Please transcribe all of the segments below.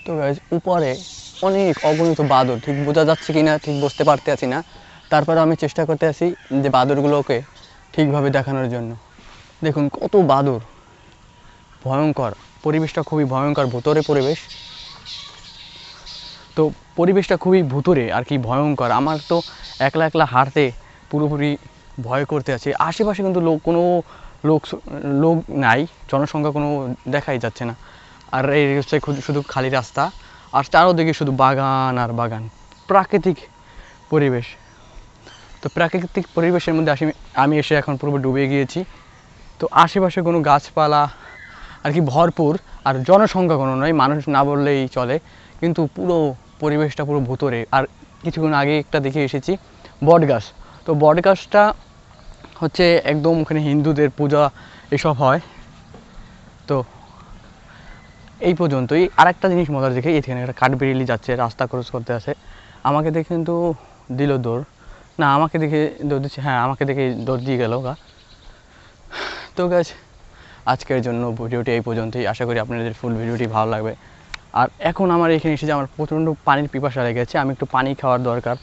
তো গাইজ উপরে অনেক অগণিত বাদর, ঠিক বোঝা যাচ্ছে কি না ঠিক বুঝতে পারতে আছি না, তারপরে আমি চেষ্টা করতে আছি যে বাদরগুলোকে ঠিকভাবে দেখানোর জন্য। দেখুন কত বাদর, ভয়ঙ্কর পরিবেশটা, খুবই ভয়ঙ্কর ভুতুড়ে পরিবেশ। তো পরিবেশটা খুবই ভুতুড়ে আর কি, ভয়ঙ্কর। আমার তো একলা একলা হাঁটতে পুরোপুরি ভয় করতে আছে। আশেপাশে কিন্তু কোনো লোক লোক নাই, জনসংখ্যা কোনো দেখাই যাচ্ছে না। আর এই হচ্ছে শুধু খালি রাস্তা, আর চারোদিকে শুধু বাগান আর বাগান, প্রাকৃতিক পরিবেশ। তো প্রাকৃতিক পরিবেশের মধ্যে আমি এসে এখন পুরো ডুবে গিয়েছি। তো আশেপাশে কোনো গাছপালা আর কি ভরপুর, আর জনসংখ্যা কোনো নয়, মানুষ না বললেই চলে, কিন্তু পুরো পরিবেশটা পুরো ভুতুড়ে। আর কিছুক্ষণ আগে একটা দেখে এসেছি বট গাছ। তো বট গাছটা হচ্ছে একদম ওখানে হিন্দুদের পূজা এসব হয়। তো এই পর্যন্তই। আরেকটা জিনিস মজার দেখে, এখানে একটা কাঠবিড়ালি যাচ্ছে, রাস্তা ক্রস করতে আসে, আমাকে দেখে কিন্তু দিল দৌড়, না আমাকে দেখে দৌড় দিচ্ছে, হ্যাঁ আমাকে দেখে দৌড় দিয়ে গেল গা। তো গাছ আজকের জন্য ভিডিওটি এই পর্যন্তই। আশা করি আপনাদের ফুল ভিডিওটি ভালো লাগবে। আর এখন আমার এখানে এসে যে আমার প্রচণ্ড পানির পিপাসা লেগেছে, আমি একটু পানি খাওয়ার দরকার।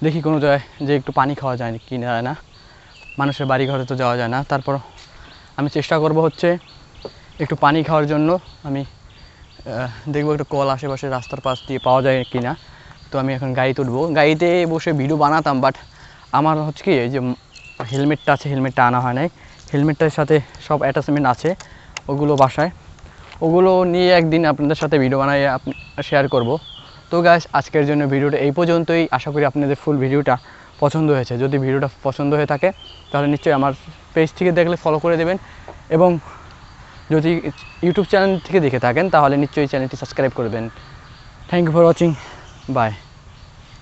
দেখি কোনো জায়গায় যে একটু পানি খাওয়া যায় কি না, না মানুষের বাড়ি ঘরে তো যাওয়া যায় না, তারপর আমি চেষ্টা করব হচ্ছে একটু পানি খাওয়ার জন্য। আমি দেখবো একটু কল আশেপাশে রাস্তার পাশ দিয়ে পাওয়া যায় কি না। তো আমি এখন গাড়িতে উঠবো, গাড়িতে বসে ভিডিও বানাতাম, বাট আমার হচ্ছে কি এই যে হেলমেটটা আছে, হেলমেটটা আনা হয় নাই। হেলমেটটার সাথে সব অ্যাটাচমেন্ট আছে, ওগুলো বাসায়, ওগুলো নিয়ে একদিন আপনাদের সাথে ভিডিও বানাই শেয়ার করব। তো গাইস আজকের জন্য ভিডিওটা এই পর্যন্তই। আশা করি আপনাদের ফুল ভিডিওটা পছন্দ হয়েছে। যদি ভিডিওটা পছন্দ হয়ে থাকে তাহলে নিশ্চয়ই আমার পেজ থেকে দেখলে ফলো করে দেবেন, এবং যদি ইউটিউব চ্যানেল থেকে দেখে থাকেন তাহলে নিশ্চয়ই চ্যানেলটি সাবস্ক্রাইব করবেন। Thank you for watching, by.